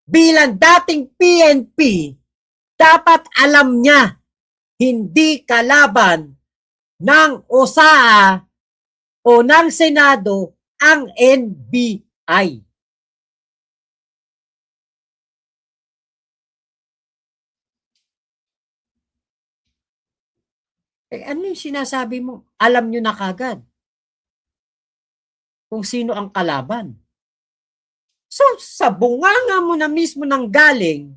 bilang dating PNP, dapat alam niya, hindi kalaban ng OSAA o ng Senado ang NBI. Ano yung sinasabi mo? Alam nyo na kagad kung sino ang kalaban. So, sa bunganga mo na mismo ng galing,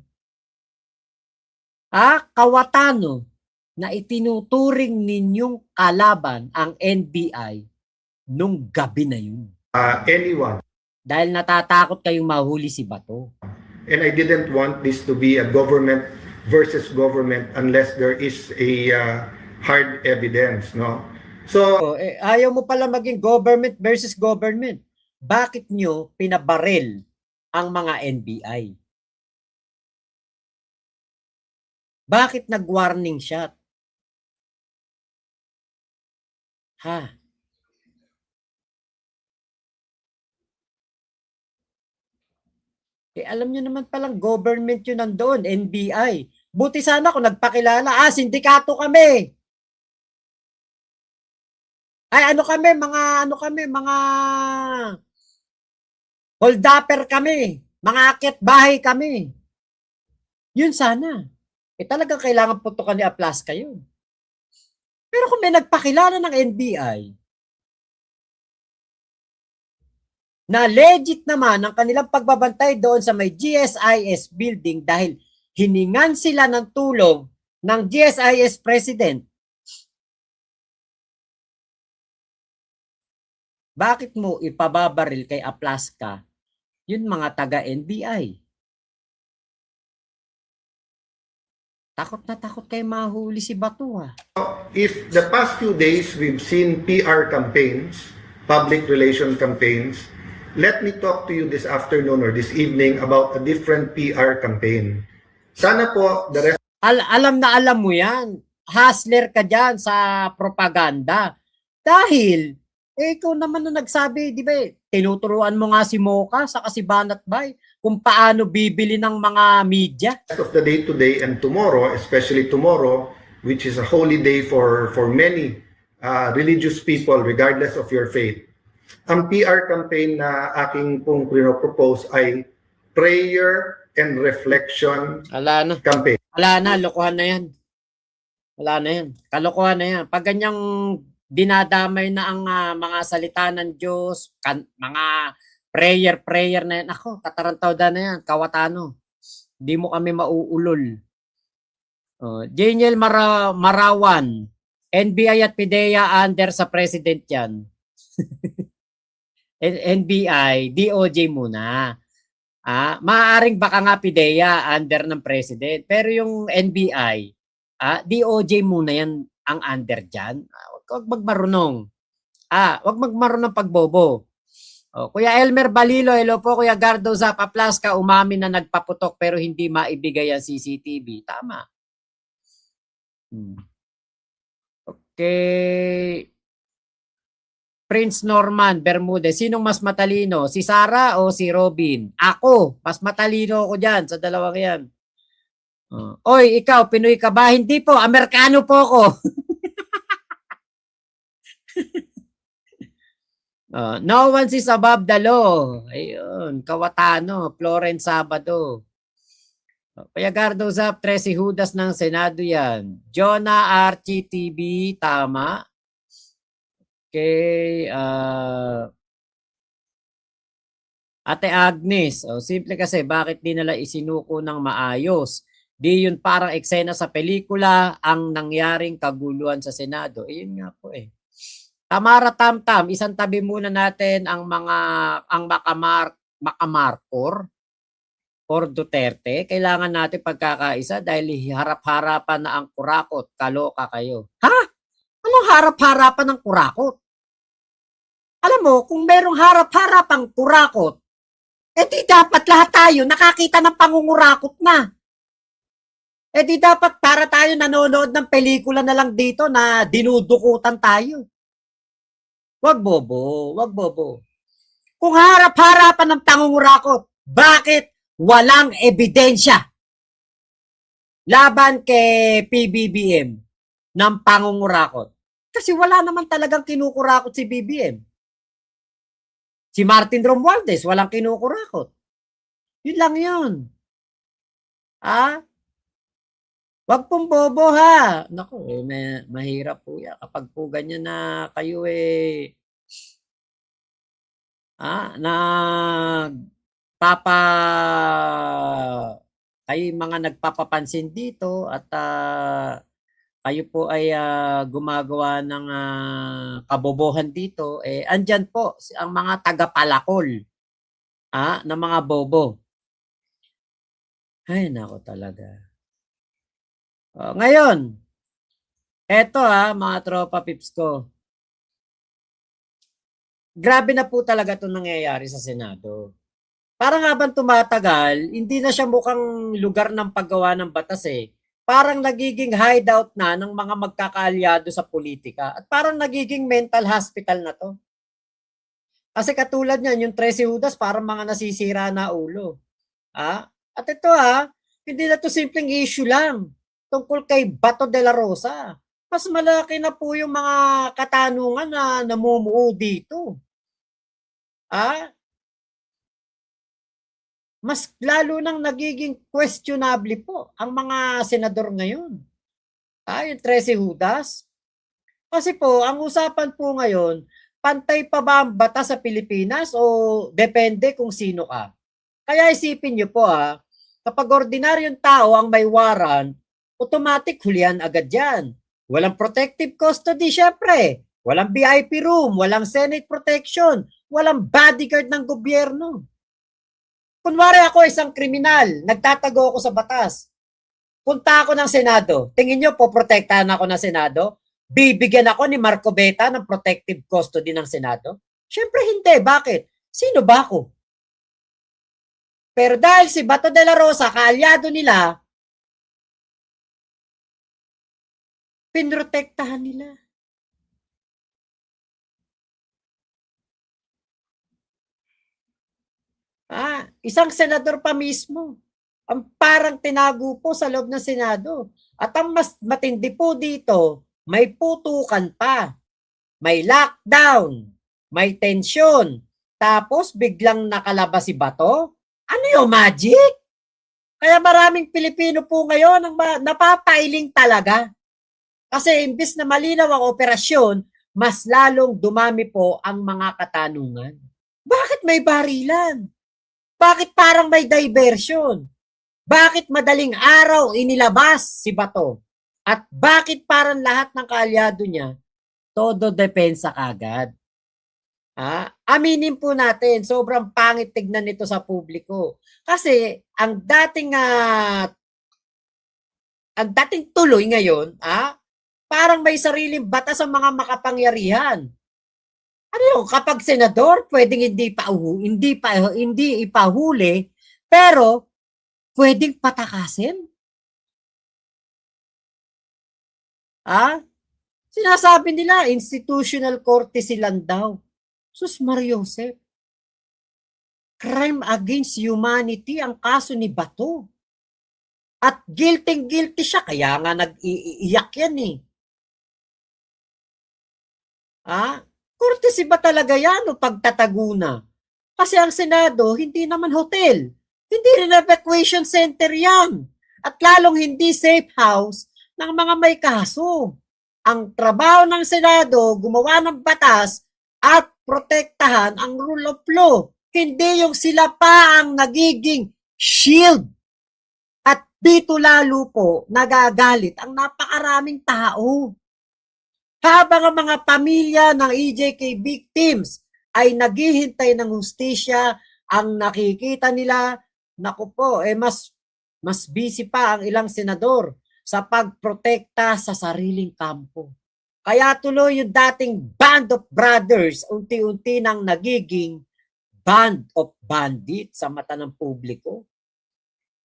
kawatano, na itinuturing ninyong kalaban ang NBI nung gabi na yun. Anyone. Dahil natatakot kayong mahuli si Bato. And I didn't want this to be a government versus government unless there is a hard evidence, no? So, ayaw mo pala maging government versus government. Bakit nyo pinabaril ang mga NBI? Bakit nag-warning shot? Alam nyo naman palang government yun nandoon, NBI. Buti sana kung nagpakilala, sindikato kami. Mga holdupper kami, mga akit bahay kami. Yun sana. Talagang kailangan putukan ni Aplasca yun. Pero kung may nagpakilala ng NBI, na legit naman ang kanilang pagbabantay doon sa may GSIS building dahil hiningan sila ng tulong ng GSIS President, bakit mo ipababaril kay Aplasca yun mga taga-NBI? Takot na takot kayo mahuli si Bato. If the past few days we've seen PR campaigns, public relation campaigns, let me talk to you this afternoon or this evening about a different PR campaign. Sana po the rest... Alam na alam mo yan. Hustler ka dyan sa propaganda. Dahil, ikaw naman na nagsabi, di ba, tinuturuan mo nga si Mocha sa Kasibanat Bay kung paano bibili ng mga media. Of the day today and tomorrow, especially tomorrow, which is a holy day for many religious people regardless of your faith. Ang PR campaign na aking pong propose ay prayer and reflection campaign. Wala na, lokohan na yan. Wala na yan. Kalokohan na yan. Pag ganyang dinadamay na ang mga salita ng Diyos, mga prayer na yan. Ako, katarantaw na yan. Kawatano. Hindi mo kami mauulol. Janiel Marawan, NBI at PIDEA under sa president yan. NBI, DOJ muna. Maaaring baka nga PIDEA under ng president. Pero yung NBI, DOJ muna yan ang under dyan. Huwag magmarunong. Huwag magmarunong pagbobo. Kuya Elmer Balilo, hello po. Kuya Gardo Zap, Aplasca, umamin na nagpaputok pero hindi maibigay ang CCTV. Tama. Okay. Prince Norman Bermudez, sinong mas matalino? Si Sarah o si Robin? Ako, mas matalino ako dyan sa dalawang yan. Oy, ikaw, Pinoy ka ba? Hindi po, Amerikano po ako. No one is above the law. Ayun, Kawatano, Florence Sabado. Kuya Gardo Zap, Tracy Judas ng Senado yan. Jonah Archie TV, tama. Okay, Ate Agnes, simple kasi bakit di nila isinuko ng maayos? Di yun parang eksena sa pelikula ang nangyaring kaguluhan sa Senado. Ayun nga po eh. Tamara Tamtam, isang tabi muna natin ang Makamarcor or Duterte. Kailangan natin pagkakaisa dahil harap-harapan na ang kurakot. Kaloka kayo. Anong harap-harapan ng kurakot? Alam mo, kung merong harap-harapang kurakot, di dapat lahat tayo nakakita ng pangungurakot na. Di dapat para tayo nanonood ng pelikula na lang dito na dinudukutan tayo. Wag bobo, wag bobo. Kung harap-harapan ng pangungurakot, bakit walang ebidensya laban kay PBBM ng pangungurakot. Kasi wala naman talagang kinukurakot si BBM. Si Martin Romualdez, walang kinukurakot. Yun lang yun. Wag pong bobo ha. Naku, mahirap po yan. Kapag po ganyan na kayo kayo mga nagpapapansin dito at kayo po ay gumagawa ng kabobohan dito, andyan po ang mga tagapalakol ng mga bobo. Ay, nako talaga. Ngayon, eto mga tropa pips ko. Grabe na po talaga itong nangyayari sa Senado. Parang habang tumatagal, hindi na siya mukhang lugar ng paggawa ng batas Parang nagiging hideout na ng mga magkakaalyado sa politika. At parang nagiging mental hospital na to. Kasi katulad niyan, yung 13 Judas, parang mga nasisira na ulo. At ito hindi na to simpleng issue lang tungkol kay Bato de la Rosa. Mas malaki na po yung mga katanungan na namumuo dito. Mas lalo nang nagiging questionable po ang mga senador ngayon. Yung 13 Judas. Kasi po, ang usapan po ngayon, pantay pa ba ang batas sa Pilipinas o depende kung sino ka? Kaya isipin nyo po kapag ordinaryong tao ang may warrant, automatic hulihan agad yan. Walang protective custody syempre. Walang VIP room, walang Senate protection, walang bodyguard ng gobyerno. Kunwari ako isang kriminal, nagtatago ako sa batas. Punta ako ng Senado. Tingin nyo, poprotektahan ako ng Senado? Bibigyan ako ni Marco Beta ng protective custody ng Senado? Siyempre hindi. Bakit? Sino ba ako? Pero dahil si Bato de la Rosa, kaalyado nila, pinrotektahan nila. Isang senador pa mismo ang parang tinago po sa loob ng Senado. At ang mas matindi po dito, may putukan pa, may lockdown, may tensyon, tapos biglang nakalabas si Bato? Ano yung magic? Kaya maraming Pilipino po ngayon ang napapailing talaga. Kasi imbis na malinaw ang operasyon, mas lalong dumami po ang mga katanungan. Bakit may barilan? Bakit parang may diversion? Bakit madaling araw inilabas si Bato? At bakit parang lahat ng kaalyado niya, todo depensa kagad? Aminin po natin, sobrang pangit tignan nito sa publiko. Kasi ang dating tuloy ngayon, parang may sariling batas ang mga makapangyarihan. Ano yun, kapag senador, pwedeng hindi ipahuli, pero pwedeng patakasin? Sinasabi nila, institutional courtesy lang daw. Sus Mariosep, crime against humanity ang kaso ni Bato. At guilty siya, kaya nga nag-iiyak yan courtesy ba talaga yan o pagtataguna? Kasi ang Senado, hindi naman hotel. Hindi rin evacuation center yan. At lalong hindi safe house ng mga may kaso. Ang trabaho ng Senado, gumawa ng batas at protektahan ang rule of law. Hindi yung sila pa ang nagiging shield. At dito lalo po nagagalit ang napakaraming tao. Habang ang mga pamilya ng EJK victims ay naghihintay ng hustisya, ang nakikita nila, naku po, mas busy pa ang ilang senador sa pagprotekta sa sariling kampo. Kaya tuloy yung dating band of brothers, unti-unti nang nagiging band of bandits sa mata ng publiko.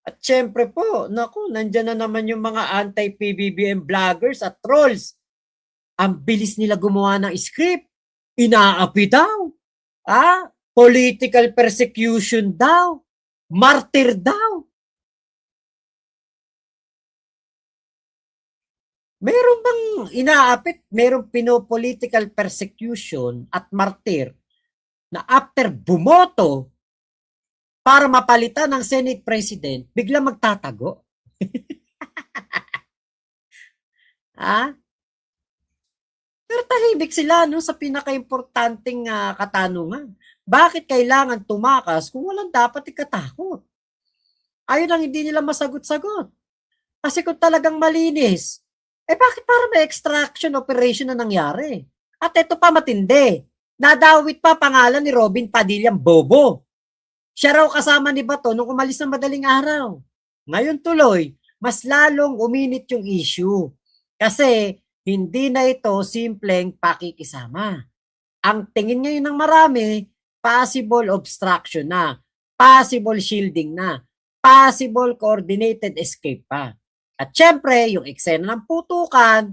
At syempre po, naku, nandyan na naman yung mga anti-PBBM vloggers at trolls. Ang bilis nila gumawa ng script. Inaapi daw. Political persecution daw. Martir daw. Meron bang inaapit, merong pinopolitical persecution at martir na after bumoto para mapalitan ng Senate President, bigla magtatago? Ah? Pero tahimik sila no, sa pinaka-importanting katanungan. Bakit kailangan tumakas kung walang dapat ikatakot? Ayun ang hindi nila masagot-sagot. Kasi kung talagang malinis, bakit para may extraction operation na nangyari? At ito pa matindi, nadawit pa pangalan ni Robin Padilla Bobo. Siya raw kasama ni Bato nung umalis ng madaling araw. Ngayon tuloy, mas lalong uminit yung issue. Kasi hindi na ito simpleng pakikisama. Ang tingin ngayon ng marami, possible obstruction na, possible shielding na, possible coordinated escape pa. At syempre, yung eksena ng putukan,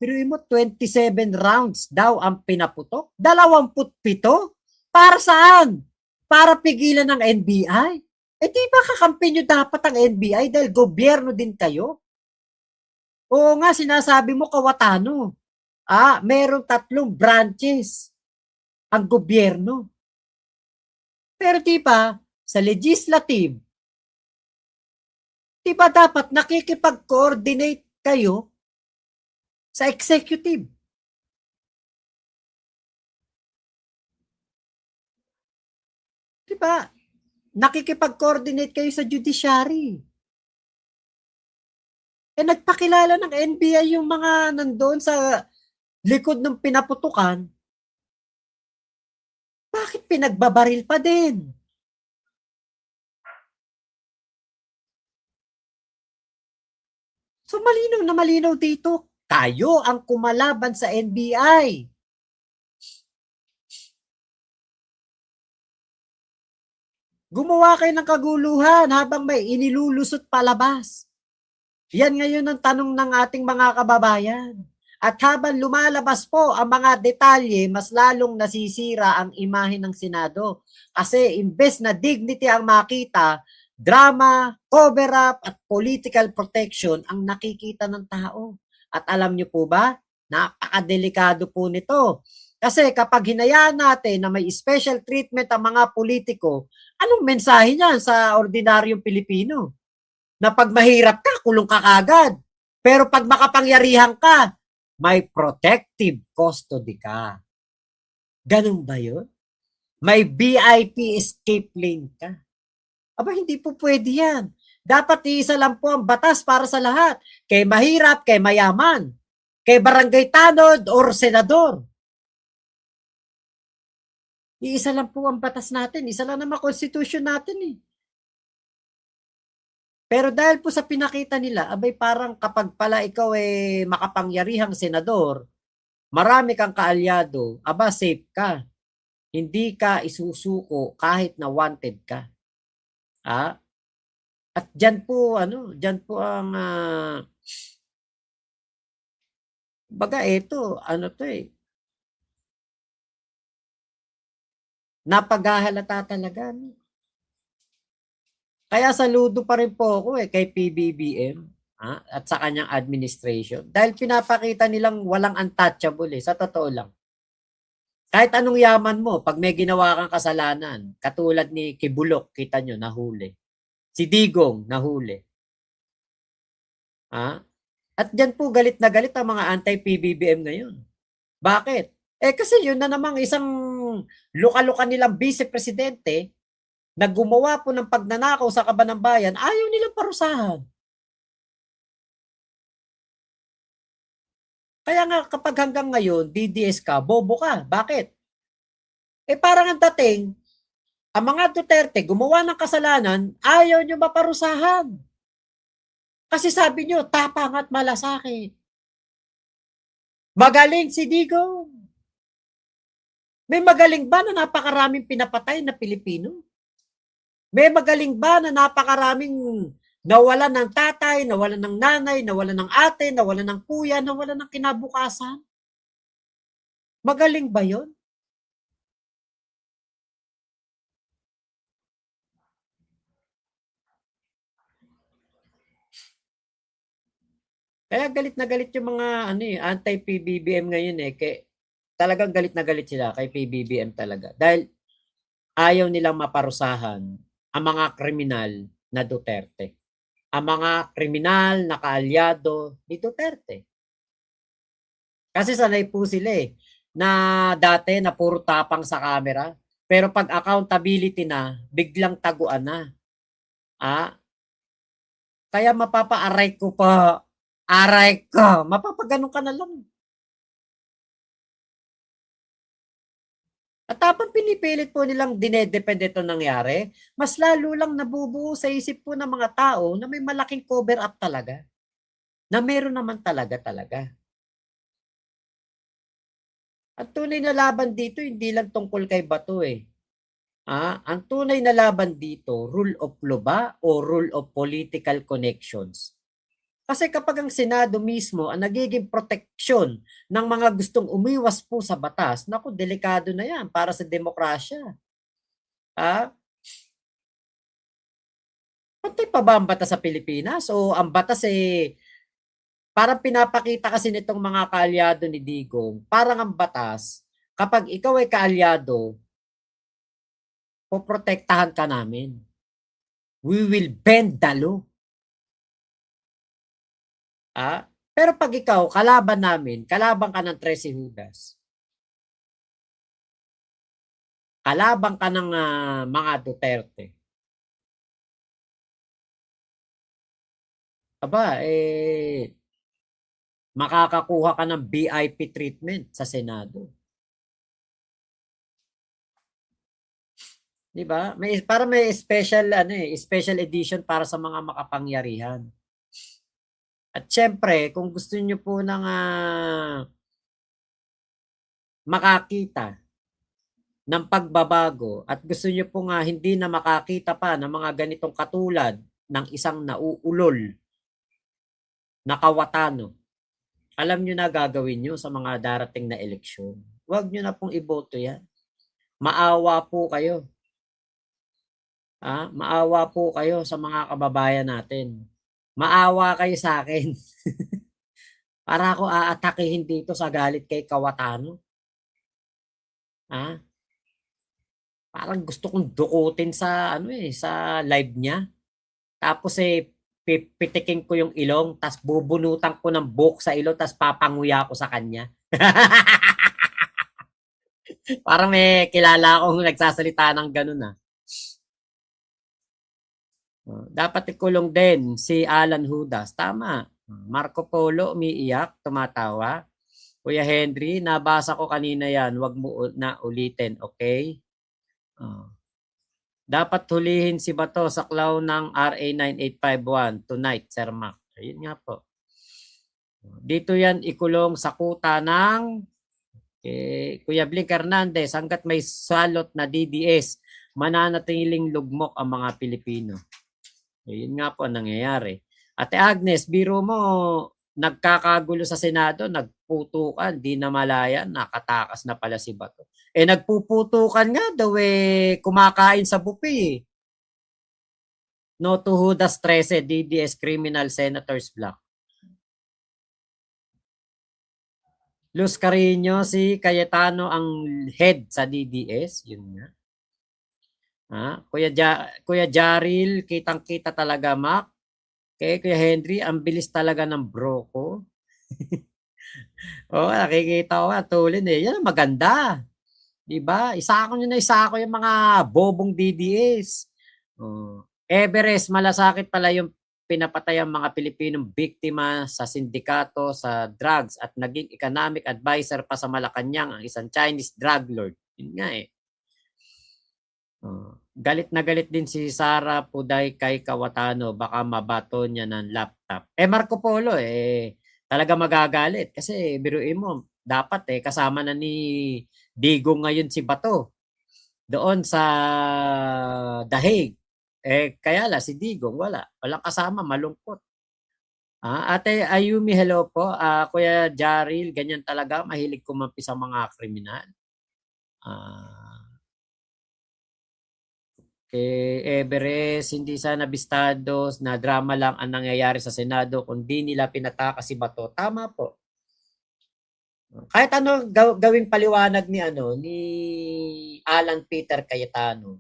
piruin mo 27 rounds daw ang pinaputok, 27? Para saan? Para pigilan ng NBI? Di ba kakampi nyo dapat ang NBI dahil gobyerno din kayo? Oo nga, sinasabi mo kawatano. Merong 3 branches ang gobyerno. Pero di ba, sa legislative, di ba dapat nakikipag-coordinate kayo sa executive? Di ba? Nakikipag-coordinate kayo sa judiciary. Nagpakilala ng NBI yung mga nandoon sa likod ng pinaputukan. Bakit pinagbabaril pa din? So malinaw na malinaw dito, tayo ang kumalaban sa NBI. Gumawa kayo ng kaguluhan habang may inilulusot palabas. Yan ngayon ang tanong ng ating mga kababayan. At habang lumalabas po ang mga detalye, mas lalong nasisira ang imahe ng Senado. Kasi imbes na dignity ang makita, drama, cover-up at political protection ang nakikita ng tao. At alam niyo po ba, napakadelikado po nito. Kasi kapag hinayaan natin na may special treatment ang mga politiko, anong mensahe niyan sa ordinaryong Pilipino? Na pag mahirap ka, kulong ka kagad. Pero pag makapangyarihan ka, may protective custody ka. Ganun ba yun? May VIP escape lane ka. Hindi po pwede yan. Dapat iisa lang po ang batas para sa lahat. Kay mahirap, kay mayaman. Kay barangay tanod or senador. Iisa lang po ang batas natin. Isa lang naman constitution natin . Pero dahil po sa pinakita nila, parang kapag pala ikaw makapangyarihang senador, marami kang kaalyado, safe ka. Hindi ka isusuko kahit na wanted ka. At dyan po ang napaghahalata talaga. Kaya saludo pa rin po ako kay PBBM at sa kanyang administration. Dahil pinapakita nilang walang untouchable sa totoo lang. Kahit anong yaman mo, pag may ginawa kang kasalanan, katulad ni Kibulok, kita nyo, nahuli. Si Digong, nahuli. At dyan po galit na galit ang mga anti-PBBM ngayon. Bakit? Kasi yun na namang isang luka-luka nilang vice-presidente na gumawa po ng pagnanakaw sa kaban ng bayan, ayaw nilang parusahan. Kaya nga kapag hanggang ngayon, DDS ka, bobo ka. Bakit? Parang ang dating, ang mga Duterte gumawa ng kasalanan, ayaw nyo maparusahan. Kasi sabi nyo, tapang at malasakit. Magaling si Digong. May magaling ba na napakaraming pinapatay na Pilipino? May magaling ba na napakaraming nawalan ng tatay, nawalan ng nanay, nawalan ng ate, nawalan ng kuya, nawalan ng kinabukasan? Magaling ba yon? Kaya galit na galit yung mga ano eh, anti-PBBM ngayon eh. Talagang galit na galit sila kay PBBM talaga. Dahil ayaw nilang maparusahan ang mga kriminal na Duterte. Ang mga kriminal na kaalyado ni Duterte. Kasi sanay po sila eh, na dati na puro tapang sa camera. Pero pag accountability na, biglang taguan na. Ah, kaya mapapa-aray ko pa. Aray ko. Mapapaganon ka na lang. At habang pinipilit po nilang dinedepende ito nangyari, mas lalo lang nabubuo sa isip po ng mga tao na may malaking cover up talaga. Na meron naman talaga. At tunay na laban dito, hindi lang tungkol kay Bato eh. Ang tunay na laban dito, rule of law ba o rule of political connections? Kasi kapag ang Senado mismo ang nagiging proteksyon ng mga gustong umiwas po sa batas, naku, delikado na yan para sa demokrasya. Pantay pa ba ang batas sa Pilipinas? O ang batas eh, parang pinapakita kasi nitong mga kaalyado ni Digong, parang ang batas, kapag ikaw ay kaalyado, poprotektahan ka namin. We will bend the law. Pero pag ikaw, kalaban namin, kalaban ka ng 13 Judas, kalaban ka ng mga Duterte, makakakuha ka ng VIP treatment sa Senado. 'Di ba? May special edition para sa mga makapangyarihan. At syempre, kung gusto niyo po ng makakita ng pagbabago at gusto niyo po nga hindi na makakita pa ng mga ganitong katulad ng isang nauulol na kawatano, alam niyo na gagawin niyo sa mga darating na eleksyon. Huwag niyo na pong iboto yan. Maawa po kayo. Maawa po kayo sa mga kababayan natin. Maawa kayo sa akin. Para ako aatakihin dito sa galit kay Kawatano. Parang gusto kong dukutin sa sa live niya. Tapos pipitikin ko yung ilong, tas bubunutan ko ng buhok sa ilong, tas papanguya ko sa kanya. Parang may kilala akong nagsasalita ng ganun Dapat ikulong din si Alan Hudas. Tama. Marco Polo umiiyak, tumatawa. Kuya Henry, nabasa ko kanina yan. Huwag mo na ulitin, okay? Dapat hulihin si Bato sa klaw ng RA 9851 tonight, Sir Mac. Ayun nga po. Dito yan ikulong sa kuta ng Kuya Blink Hernandez hanggat may salot na DDS, mananatiling lugmok ang mga Pilipino. Yun nga po ang nangyayari. Ate Agnes, biro mo, nagkakagulo sa Senado, nagputukan, di na malaya, nakatakas na pala si Bato. Nagpuputukan nga daw kumakain sa buffet. No to Judas 13, DDS Criminal Senators Block. Luz Carino, si Cayetano ang head sa DDS, yun nga. Kuya Jaril, kitang-kita talaga, Mac. Kuya Henry, ang bilis talaga ng bro ko. Nakikita ko tulin Yan ang maganda. Diba? Isa ko yung mga bobong DDS. Everest, malasakit pala yung pinapatay ang mga Pilipinong biktima sa sindikato sa drugs at naging economic advisor pa sa Malacanang ang isang Chinese drug lord. Yun nga Galit na galit din si Sara Puday kay Kawatano, baka mabato niya ng laptop. Marco Polo talaga magagalit kasi biruin mo, dapat kasama na ni Digong ngayon si Bato doon sa The Hague. Kaya si Digong walang kasama, malungkot. Ate Ayumi, hello po. Kuya Jaril, ganyan talaga, mahilig kumampi sa mga kriminal. kay Everest, hindi sana bistados na drama lang ang nangyayari sa Senado kung di nila pinatakas si Bato. Tama po. Kahit ano gawing paliwanag ni Alan Peter Cayetano,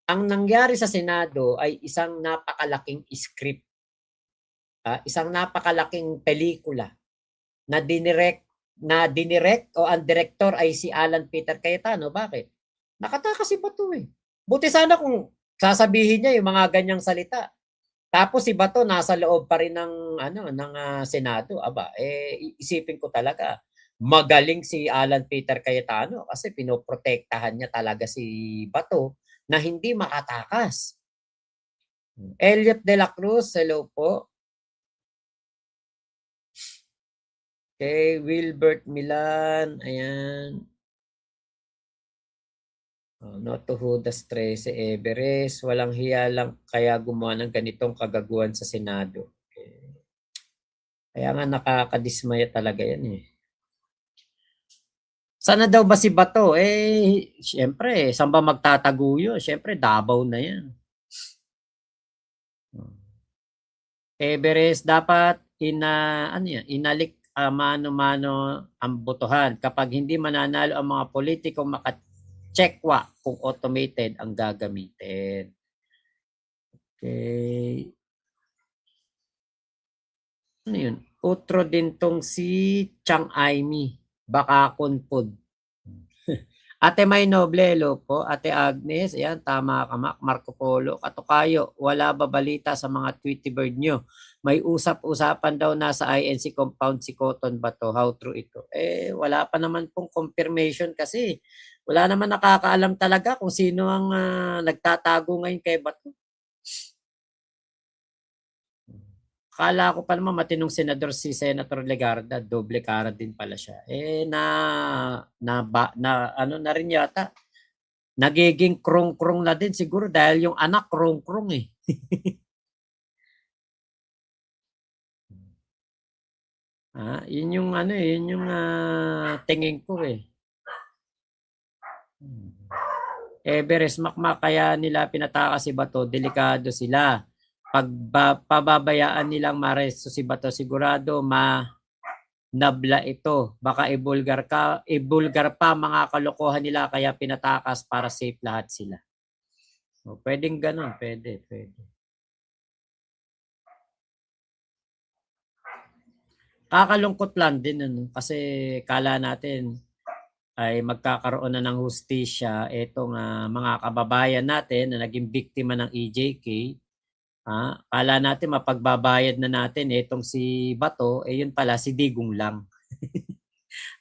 ang nangyari sa Senado ay isang napakalaking script, isang napakalaking pelikula na dinirect o ang director ay si Alan Peter Cayetano. Bakit? Nakatakas si Bato eh. Buti sana kung sasabihin niya yung mga ganyang salita. Tapos si Bato nasa loob pa rin ng Senado. Aba, isipin ko talaga magaling si Alan Peter Cayetano kasi pinoprotektahan niya talaga si Bato na hindi makatakas. Elliot de la Cruz, hello po. Okay, Wilbert Milan, ayan. Not to Judas 13, Everest, walang hiya lang kaya gumawa ng ganitong kagaguhan sa Senado. Kaya nga nakakadismaya talaga yan eh. Sana daw ba si Bato? Siyempre, saan ba magtatago yun? Siyempre, Davao na yan. Everest, dapat inalik mano-mano ang botohan. Kapag hindi mananalo ang mga politiko, makachekwa kung automated ang gagamitin. Okay. Ano yun? Utro din tong si Chang Aimi. Baka kunpod. Ate May Noble, hello po. Ate Agnes, ayan, tama ka, Marco Polo. Katukayo, wala ba balita sa mga Tweety Bird nyo? May usap-usapan daw na sa INC compound si Cotton ba to? How true ito? Wala pa naman pong confirmation kasi wala naman nakakaalam talaga kung sino ang nagtatago ngayon kay Bato. Akala ko pa naman matinong senador si Senator Legarda, doble cara din pala siya. Na rin yata. Nagiging krong-krong na din siguro dahil yung anak krong-krong eh. Yun yung tingin ko eh. Everest Makmak, kaya nila pinatakas si Bato, delikado sila. Pag pababayaan nilang maresto si Bato, sigurado nabla ito. Baka ibulgar pa mga kalokohan nila kaya pinatakas para safe lahat sila. Pwedeng ganun, pwede. Kakalungkot lang din kasi kala natin ay magkakaroon na ng hustisya itong mga kababayan natin na naging biktima ng EJK. Kala natin mapagbabayad na natin itong si Bato, yun pala si Digong lang.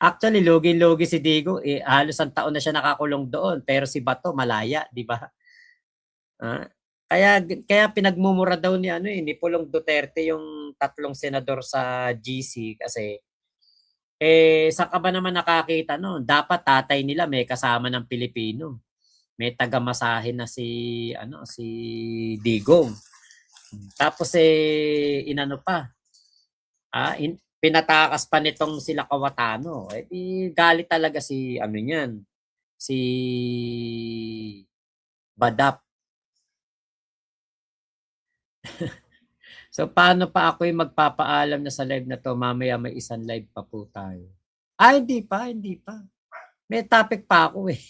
Actually, logi-logi si Digong, halos ang taon na siya nakakulong doon, pero si Bato malaya, di ba? Kaya pinagmumura daw ni Pulong Duterte yung 3 senador sa GC kasi saan ka ba naman nakakita no? Dapat tatay nila may kasama ng Pilipino. May taga-masahe na si Digong. Tapos inano pa. Pinatakas pa nitong sila Cayetano. Galit talaga si niyan. Si Badap. So paano pa ako'y magpapaalam na sa live na to? Mamaya may isang live pa po tayo. Hindi pa. May topic pa ako eh.